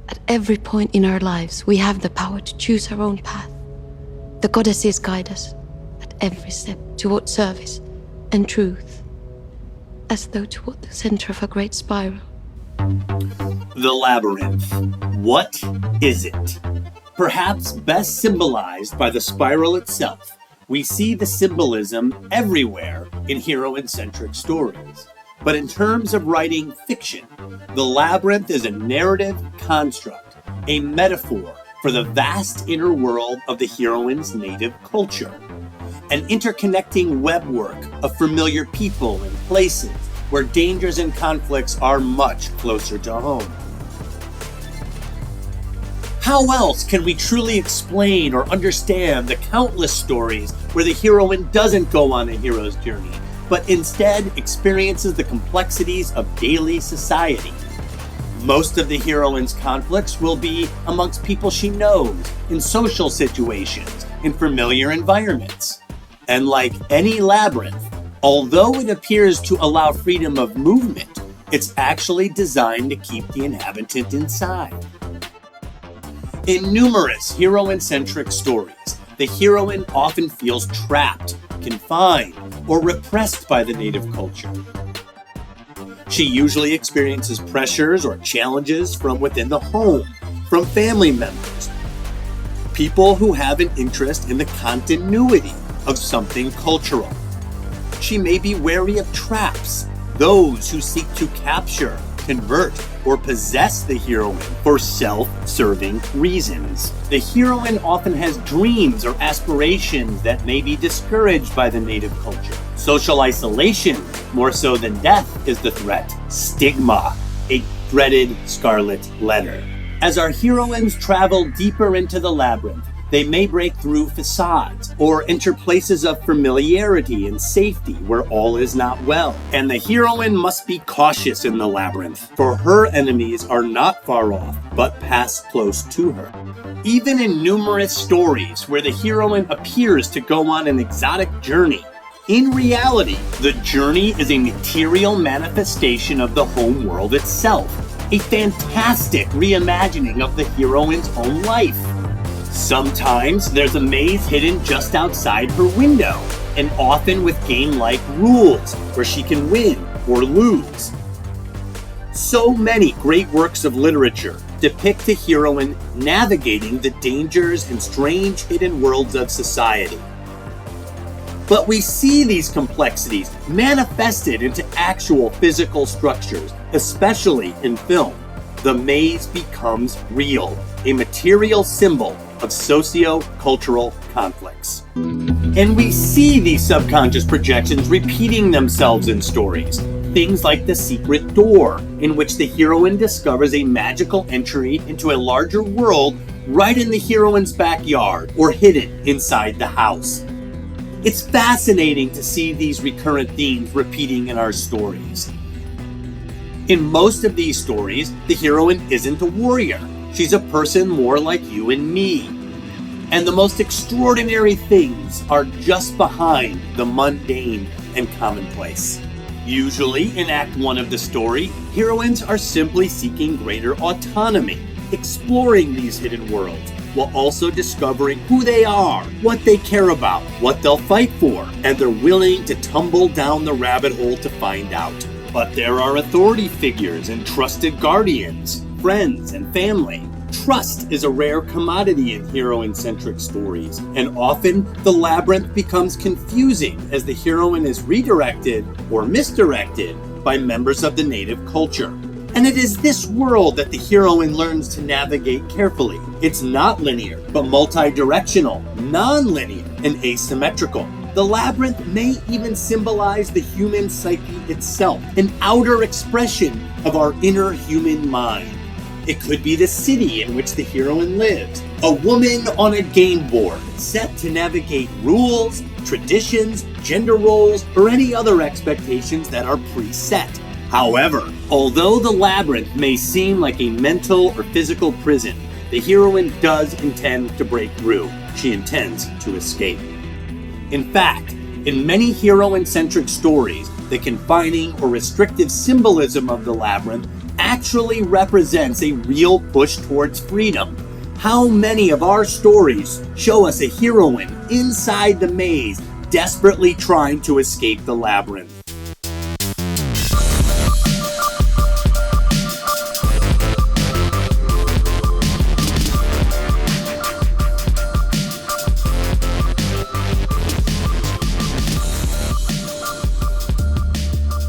At every point in our lives, we have the power to choose our own path. The goddesses guide us at every step toward service and truth, as though toward the center of a great spiral. The Labyrinth. What is it? Perhaps best symbolized by the spiral itself, we see the symbolism everywhere in hero-centric stories. But in terms of writing fiction, the Labyrinth is a narrative construct, a metaphor for the vast inner world of the heroine's native culture. An interconnecting webwork of familiar people and places where dangers and conflicts are much closer to home. How else can we truly explain or understand the countless stories where the heroine doesn't go on a hero's journey, but instead experiences the complexities of daily society? Most of the heroine's conflicts will be amongst people she knows, in social situations, in familiar environments. And like any labyrinth, although it appears to allow freedom of movement, it's actually designed to keep the inhabitant inside. In numerous hero-centric stories, the heroine often feels trapped, confined, or repressed by the native culture. She usually experiences pressures or challenges from within the home, from family members, people who have an interest in the continuity of something cultural. She may be wary of traps, those who seek to capture, convert, or possess the heroine for self-serving reasons. The heroine often has dreams or aspirations that may be discouraged by the native culture. Social isolation, more so than death, is the threat. Stigma, a dreaded scarlet letter. As our heroines travel deeper into the labyrinth, they may break through facades or enter places of familiarity and safety where all is not well. And the heroine must be cautious in the labyrinth, for her enemies are not far off, but pass close to her. Even in numerous stories where the heroine appears to go on an exotic journey, in reality, the journey is a material manifestation of the home world itself, a fantastic reimagining of the heroine's own life. Sometimes there's a maze hidden just outside her window, and often with game-like rules where she can win or lose. So many great works of literature depict the heroine navigating the dangers and strange hidden worlds of society. But we see these complexities manifested into actual physical structures, especially in film. The maze becomes real, a material symbol of socio-cultural conflicts. And we see these subconscious projections repeating themselves in stories. Things like The Secret Door, in which the heroine discovers a magical entry into a larger world right in the heroine's backyard or hidden inside the house. It's fascinating to see these recurrent themes repeating in our stories. In most of these stories, the heroine isn't a warrior. She's a person more like you and me. And the most extraordinary things are just behind the mundane and commonplace. Usually, in Act 1 of the story, heroines are simply seeking greater autonomy, exploring these hidden worlds, while also discovering who they are, what they care about, what they'll fight for, and they're willing to tumble down the rabbit hole to find out. But there are authority figures and trusted guardians, friends, and family. Trust is a rare commodity in hero-centric stories, and often the labyrinth becomes confusing as the heroine is redirected or misdirected by members of the native culture. And it is this world that the heroine learns to navigate carefully. It's not linear, but multi-directional, non-linear, and asymmetrical. The labyrinth may even symbolize the human psyche itself, an outer expression of our inner human mind. It could be the city in which the heroine lives, a woman on a game board, set to navigate rules, traditions, gender roles, or any other expectations that are preset. However, although the labyrinth may seem like a mental or physical prison, the heroine does intend to break through. She intends to escape. In fact, in many hero-centric stories, the confining or restrictive symbolism of the labyrinth actually represents a real push towards freedom? How many of our stories show us a heroine inside the maze, desperately trying to escape the labyrinth?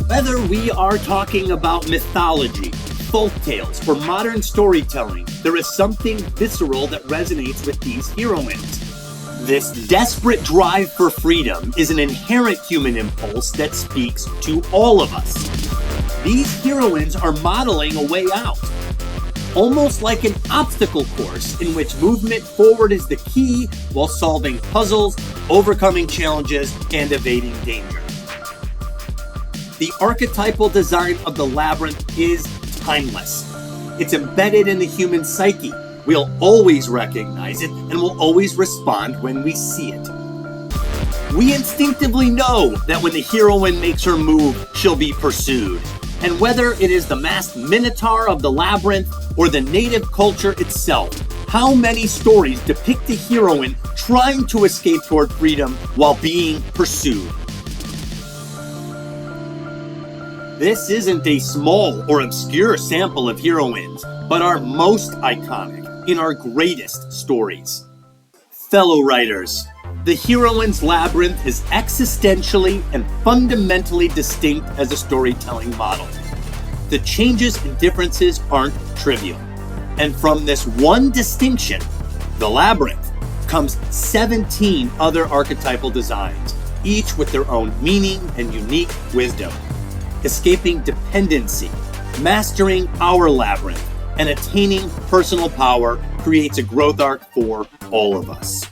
Whether we are talking about mythology, folktales, or modern storytelling, there is something visceral that resonates with these heroines. This desperate drive for freedom is an inherent human impulse that speaks to all of us. These heroines are modeling a way out, almost like an obstacle course in which movement forward is the key while solving puzzles, overcoming challenges, and evading danger. The archetypal design of the labyrinth is timeless. It's embedded in the human psyche. We'll always recognize it and will always respond when we see it. We instinctively know that when the heroine makes her move, she'll be pursued. And whether it is the masked minotaur of the labyrinth or the native culture itself, how many stories depict the heroine trying to escape toward freedom while being pursued? This isn't a small or obscure sample of heroines, but our most iconic in our greatest stories. Fellow writers, the heroine's labyrinth is existentially and fundamentally distinct as a storytelling model. The changes and differences aren't trivial. And from this one distinction, the labyrinth, comes 17 other archetypal designs, each with their own meaning and unique wisdom. Escaping dependency, mastering our labyrinth, and attaining personal power creates a growth arc for all of us.